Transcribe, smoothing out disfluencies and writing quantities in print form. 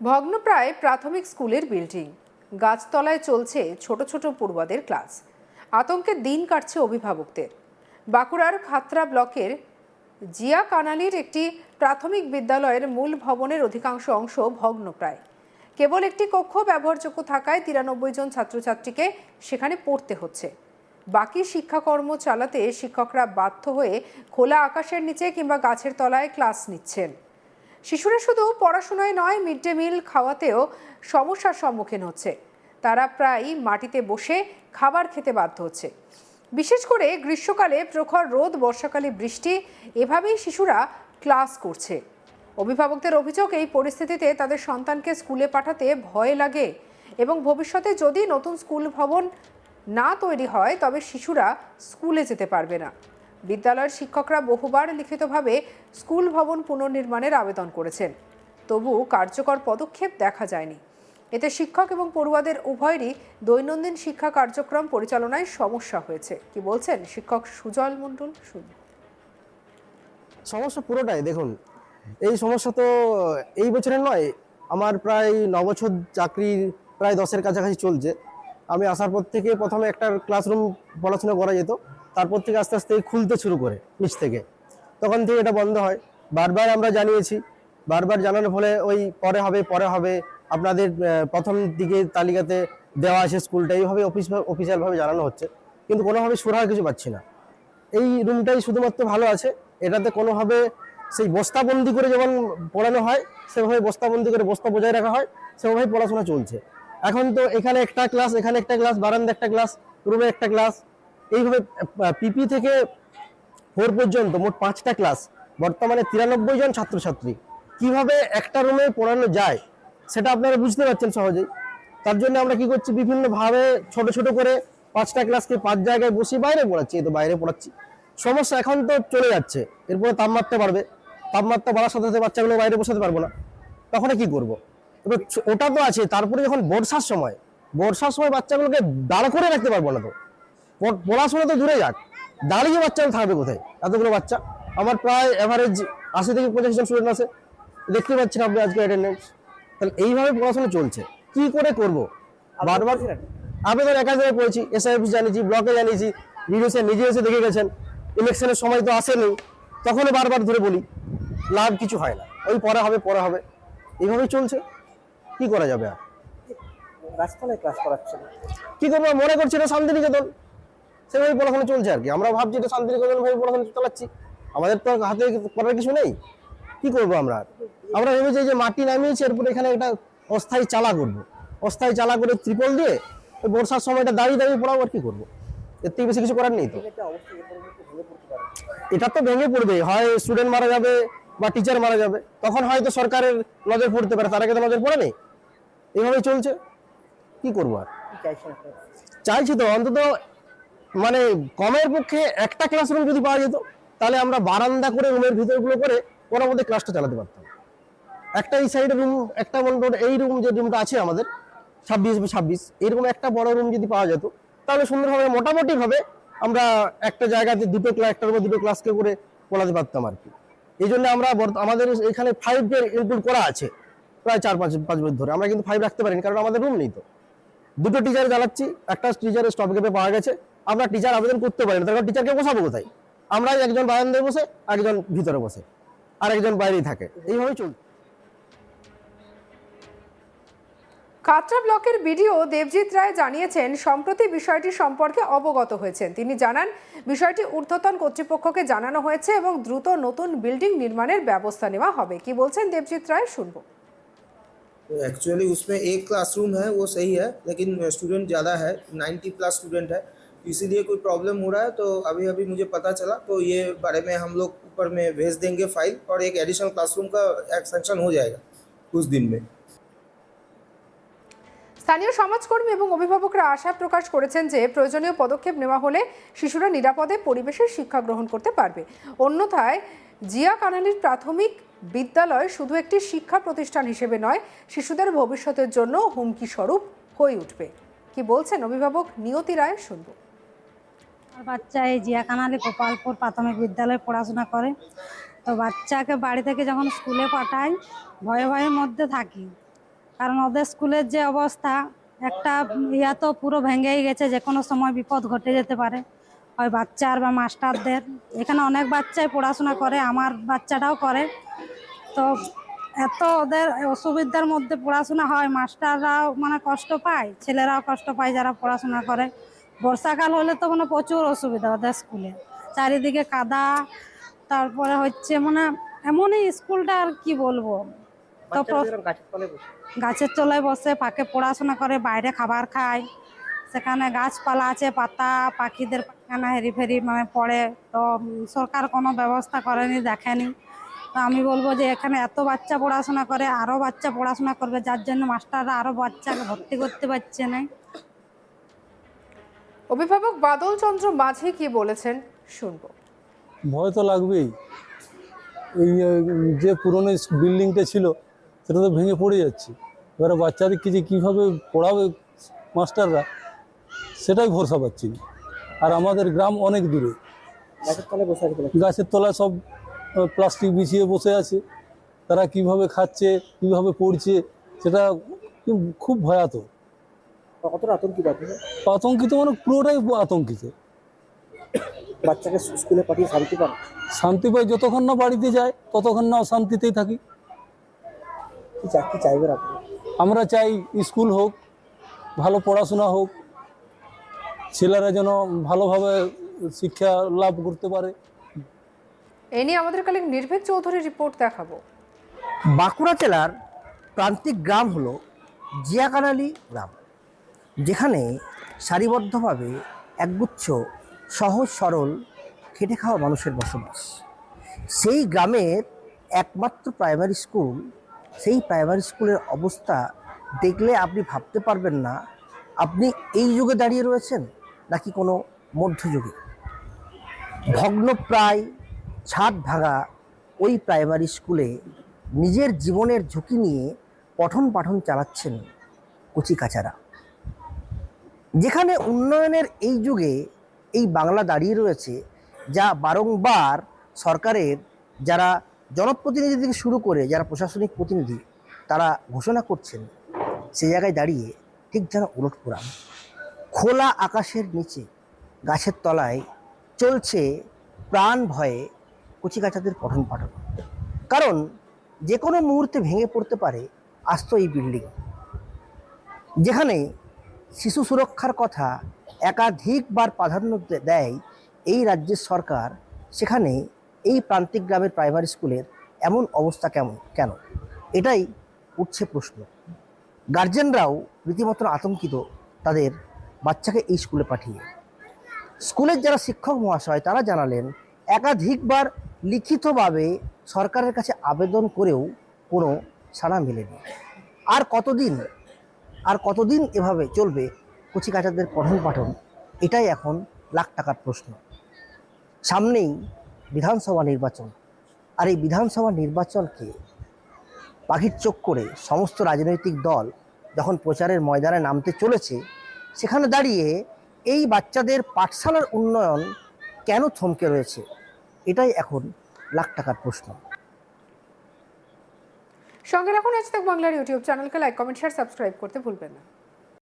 ভগ্নপ্রায় প্রাথমিক স্কুলের বিল্ডিং, গাছতলায় চলছে ছোট ছোট পড়ুয়াদের ক্লাস। আতঙ্কে দিন কাটছে অভিভাবকদের। বাঁকুড়ার খাতড়া ব্লকের জিয়া কানালির একটি প্রাথমিক বিদ্যালয়ের মূল ভবনের অধিকাংশ অংশ ভগ্নপ্রায়। কেবল একটি কক্ষ ব্যবহারযোগ্য থাকায় 93 জন ছাত্রছাত্রীকে সেখানে পড়তে হচ্ছে। বাকি শিক্ষাকর্ম চালাতে শিক্ষকরা বাধ্য হয়ে খোলা আকাশের নিচে কিংবা গাছের তলায় ক্লাস নিচ্ছেন। শিশুরা শুধু পড়াশোনায় নয়, মিড ডে মিল খাওয়াতেও সমস্যার সম্মুখীন হচ্ছে। তারা প্রায় মাটিতে বসে খাবার খেতে বাধ্য হচ্ছে। বিশেষ করে গ্রীষ্মকালে প্রখর রোদ, বর্ষাকালে বৃষ্টি, এভাবেই শিশুরা ক্লাস করছে। অভিভাবকদের অভিযোগ, এই পরিস্থিতিতে তাদের সন্তানকে স্কুলে পাঠাতে ভয় লাগে এবং ভবিষ্যতে যদি নতুন স্কুল ভবন না তৈরি হয় তবে শিশুরা স্কুলে যেতে পারবে না। বিদ্যালয়ের শিক্ষকরা বহুবার লিখিতভাবে স্কুল ভবন পুনর্নির্মাণের আবেদন করেছেন, তবু কার্যকর পদক্ষেপ দেখা যায়নি। এতে শিক্ষক এবং পড়ুয়াদের উভয়েরই দৈনন্দিন শিক্ষা কার্যক্রম পরিচালনায় সমস্যা হয়েছে। কি বলছেন শিক্ষক সুজল মণ্ডল? সমস্যা পুরোটাই দেখুন, এই সমস্যা তো এই বছরের নয়, আমার প্রায় 9 বছর চাকরির প্রায় 10-এর কাছাকাছি চলছে। আমি আসার পর থেকে প্রথমে একটা ক্লাসরুম পড়াশোনা করা যেত, তারপর থেকে আস্তে আস্তে খুলতে শুরু করে নিচ থেকে, তখন থেকে এটা বন্ধ হয়। বারবার আমরা জানিয়েছি, বারবার জানানোর ফলে ওই পরে হবে আপনাদের প্রথম দিকে তালিকাতে দেওয়া আছে স্কুলটা, এইভাবে অফিসিয়ালভাবে জানানো হচ্ছে, কিন্তু কোনোভাবে সুরাহা কিছু পাচ্ছি না। এই রুমটাই শুধুমাত্র ভালো আছে, এটাতে কোনোভাবে সেই বস্তাবন্দি করে যেমন পড়ানো হয় সেভাবে বস্তাবন্দি করে বস্তা বজায় রাখা হয়, সেভাবেই পড়াশোনা চলছে। এখন তো এখানে একটা ক্লাস, এখানে একটা ক্লাস, বারান্দা একটা ক্লাস, রুমে একটা ক্লাস, এইভাবে পিপি থেকে 4 পর্যন্ত মোট 5টা ক্লাস, বর্তমানে 93 জন ছাত্রছাত্রী। কিভাবে একটা রুমে পড়ানো যায় সেটা আপনারা বুঝতে পারছেন সহজেই। তার জন্য আমরা কি করছি, বিভিন্নভাবে ছোট ছোট করে 5টা ক্লাসকে 5 জায়গায় বসে বাইরে পড়াচ্ছি। এই তো বাইরে পড়াচ্ছি, সমস্যা এখন তো চলে যাচ্ছে। এরপরে তাপমাত্রা বাড়বে, তাপমাত্রা বাড়ার সাথে সাথে বাচ্চাগুলো বাইরে বসাতে পারবো না, তখন কি করব? এবার ওটা তো আছে, তারপরে যখন বর্ষার সময় বাচ্চাগুলোকে দাঁড় করে রাখতে পারবো না। তো পড়াশোনা তো দূরে যাক, দাঁড়িয়ে বাচ্চাগুলো থাকবে কোথায়? এতগুলো বাচ্চা, আমার প্রায় অ্যাভারেজ 80 থেকে 85 জন স্টুডেন্ট আছে, দেখতে পাচ্ছেন আপনি আজকে অ্যাটেন্ডেন্স। তাহলে এইভাবে পড়াশোনা চলছে, কি করে করব? বারবার আবেদন একা জায়গায় করেছি, এসআই অফিস জানিয়েছি, ব্লকে জানিয়েছি, ভিডিও স্যার নিজে এসে দেখে গেছেন। ইলেকশনের সময় তো আসেনি, তখনও বারবার ধরে বলি, লাভ কিছু হয় না, ওই পরে হবে, এইভাবেই চলছে। কি করা যাবে? আর গাছতলায় ক্লাস করাচ্ছে না, কি করবো? মনে করছি এটা শান্তিনিকেতন, সেভাবে পড়াশোনা চলছে আর কি। আমরা ভাবছি এটা শান্তিনিকেতন ভাবে পড়াশোনা চালাচ্ছি, আমাদের তো হাতে করার কিছু নেই। কি করবো আমরা? আমরা ভেবেছি যে মাটি নামিয়েছি, এরপরে এখানে একটা অস্থায়ী চালা করবো, অস্থায়ী চালা করে ত্রিপল দিয়ে বর্ষার সময়টা দাঁড়িয়ে পড়াবো। আর কি করবো? এর থেকে বেশি কিছু করার নেই। তো এটা তো ভেঙে পড়বে, হয় স্টুডেন্ট মারা যাবে বা টিচার মারা যাবে, তখন হয়তো সরকারের নজর পড়তে পারে, তার আগে তো নজর পড়ে নেই। এইভাবে চলছে, কি করবো? আর চাইছি তো অন্তত মানে কমের পক্ষে একটা ক্লাসরুম যদি পাওয়া যেত, তাহলে আমরা বারান্দা করে রুমের ভিতরগুলো করে কোনো মধ্যে ক্লাসটা চালাতে পারতাম। একটা এই সাইডের রুম, একটা এই রুম যে রুমটা আছে আমাদের 26x26, এরকম একটা বড় রুম যদি পাওয়া যেত, তাহলে সুন্দরভাবে মোটামুটি ভাবে আমরা একটা জায়গাতে একটা রুমে দুটো ক্লাসকে করে পড়াতে পারতাম আর কি। এই জন্য আমরা আমাদের এখানে 5 এর ইনক্লুড করা আছে প্রায় 4-5 বছর ধরে। আমরা কিন্তু 5 রাখতে পারিনি, কারণ আমাদের রুম নেই। তো দুটো টিচার চালাচ্ছি, একটা টিচারের স্টপ গ্যাপে পাওয়া গেছে, আমরা টিচার আবেদন করতে পারি না, তার টিচারকে বসাবো কোথায়? আমরা একজন বারান্দায় বসে, একজন ভিতরে বসে, আর একজন বাইরেই থাকে, এইভাবেই চলছে। খাতড়া ব্লকের বিডিও দেবজিৎ রায় জানিয়েছেন, সম্প্রতি বিষয়টি সম্পর্কে অবগত হয়েছেন। তিনি জানান, বিষয়টি ঊর্ধ্বতন কর্তৃপক্ষকে জানানো হয়েছে এবং দ্রুত নতুন বিল্ডিং নির্মাণের ব্যবস্থা নেওয়া হবে। কি বলছেন দেবজিৎ রায়, শুনবো। एक्चुअली उसमें एक क्लासरूम है, वो सही है, लेकिन स्टूडेंट ज़्यादा है, 90+ स्टूडेंट है, इसीलिए कोई प्रॉब्लम हो रहा है। तो अभी मुझे पता चला, तो ये बारे में हम लोग ऊपर में भेज देंगे फाइल, और एक एडिशनल क्लासरूम का एक्सटेंशन हो जाएगा कुछ दिन में। স্থানীয় সমাজকর্মী এবং অভিভাবকরা আশা প্রকাশ করেছেন যে প্রয়োজনীয় পদক্ষেপ নেওয়া হলে শিশুরা নিরাপদে পরিবেশে শিক্ষা গ্রহণ করতে পারবে। অন্যথায় জিয়া কানালির প্রাথমিক বিদ্যালয় শুধু একটি শিক্ষা প্রতিষ্ঠান হিসেবে নয়, শিশুদের ভবিষ্যতের জন্য হুমকি স্বরূপ হয়ে উঠবে। কি বলছেন অভিভাবক নিয়তি রায়, শুনবো। বাচ্চা এই জিয়া কানালি গোপালপুর প্রাথমিক বিদ্যালয়ে পড়াশোনা করে। তো বাচ্চাকে বাড়ি থেকে যখন স্কুলে পাঠাই, ভয়ে মধ্যে থাকি কারণ ওদের স্কুলের যে অবস্থা, একটা ইয়া তো পুরো ভেঙেই গেছে, যে কোনো সময় বিপদ ঘটে যেতে পারে ওই বাচ্চার বা মাস্টারদের। এখানে অনেক বাচ্চাই পড়াশোনা করে, আমার বাচ্চাটাও করে। তো এত ওদের অসুবিধার মধ্যে পড়াশোনা হয়, মাস্টাররাও মানে কষ্ট পায়, ছেলেরাও কষ্ট পায় যারা পড়াশোনা করে। বর্ষাকাল হলে তো মানে প্রচুর অসুবিধা ওদের স্কুলে, চারিদিকে কাদা, তারপরে হচ্ছে মানে এমনই স্কুলটা, আর কি বলবো। তো বাচ্চারা যেরকম গাছের তলায় বসে। গাছের তলায় বসে ফাঁকে পড়াশোনা করে, বাইরে খাবার খায়, সেখানে গাছপালা আছে, পাতা পাখিদের পাখানা হেরি ফেরি মানে পড়ে। তো সরকার কোনো ব্যবস্থা করেনি, দেখেনি। তো আমি বলবো যে এখানে এত বাচ্চা পড়াশোনা করে, আরও বাচ্চা পড়াশোনা করবে, যার জন্য মাস্টাররা আরও বাচ্চাকে ভর্তি করতে পারছে না। অভিভাবক বাদল চন্দ্র মাঝি কি বলেছেন শুনবো। ভয় তো লাগবেই। এই যে পুরনো বিল্ডিংটা ছিল সেটা তো ভেঙে পড়ে যাচ্ছে। এবারে বাচ্চাদেরকে যে কীভাবে পড়াবে মাস্টাররা, সেটাই ভরসা পাচ্ছি না। আর আমাদের গ্রাম অনেক দূরে, গাছের তলায় বসে আছে বলে। গাছের তলায় সব প্লাস্টিক বিছিয়ে বসে আছে। তারা কিভাবে খাচ্ছে, কিভাবে পড়ছে, সেটা খুব ভয়াতক। কতটা আতঙ্কিত আপনি? আতঙ্কিত মানে পুরোটাই আতঙ্কিত। বাচ্চাকে স্কুলে পাঠিয়ে শান্তি পান? শান্তি পাই যতক্ষণ না বাড়িতে যায়, ততক্ষণ না অশান্তিতেই থাকি। কি চাইবেন আপনি? আমরা চাই স্কুল হোক, ভালো পড়াশোনা হোক, ছেলেরা যেন ভালোভাবে শিক্ষা লাভ করতে পারে। এ নিয়ে আমাদের কালিক নির্ভীক চৌধুরীর রিপোর্ট দেখাবো। বাঁকুড়া জেলার প্রান্তিক গ্রাম হলো জিয়াকানালি গ্রাম, যেখানে সারিবদ্ধভাবে একগুচ্ছ সহজ সরল খেটে খাওয়া মানুষের বসবাস। সেই গ্রামের একমাত্র প্রাইমারি স্কুল, সেই প্রাইমারি স্কুলের অবস্থা দেখলে আপনি ভাবতে পারবেন না আপনি এই যুগে দাঁড়িয়ে রয়েছেন নাকি কোনো মধ্যযুগে। ভগ্নপ্রায়, ছাদ ভাঙা ওই প্রাইমারি স্কুলে নিজের জীবনের ঝুঁকি নিয়ে পঠন পাঠন চালাচ্ছেন কচিকাচারা। যেখানে উন্নয়নের এই যুগে এই বাংলা দাঁড়িয়ে রয়েছে, যা বারংবার সরকারের যারা জনপ্রতিনিধি থেকে শুরু করে যারা প্রশাসনিক প্রতিনিধি তারা ঘোষণা করছেন, সে জায়গায় দাঁড়িয়ে ঠিক যেন উলটপুরাণ। খোলা আকাশের নিচে গাছের তলায় চলছে প্রাণ ভয়ে কচিকাচাদের পঠন পাঠন। কারণ যে কোনো মুহূর্তে ভেঙে পড়তে পারে আস্ত এই বিল্ডিং। যেখানে শিশু সুরক্ষার কথা একাধিকবার প্রাধান্য দেয় এই রাজ্যের সরকার, সেখানে এই প্রান্তিক গ্রামের প্রাইমারি স্কুলের এমন অবস্থা কেন? এটাই উঠছে প্রশ্ন। গার্জেনরাও রীতিমতো আতঙ্কিত তাদের বাচ্চাকে এই স্কুলে পাঠিয়ে। স্কুলের যারা শিক্ষক মহাশয় তারা জানালেন, একাধিকবার লিখিতভাবে সরকারের কাছে আবেদন করেও কোনো সাড়া মেলেনি। আর কতদিন এভাবে চলবে কচিকাচাদের পঠন পাঠন? এটাই এখন লাখ টাকার প্রশ্ন। সামনেই বিধানসভা নির্বাচন, আর এই বিধানসভা নির্বাচনকে পাখির চোখ করে সমস্ত রাজনৈতিক দল যখন প্রচারের ময়দানে নামতে চলেছে, সেখানে দাঁড়িয়ে এই বাচ্চাদের পাঠশালার উন্নয়ন কেন থমকে রয়েছে? এটাই এখন লাখ টাকার প্রশ্ন। সঙ্গে রাখুন আজ তাক বাংলার ইউটিউব চ্যানেলকে লাইক, কমেন্ট, শেয়ার, সাবস্ক্রাইব করতে ভুলবেন না।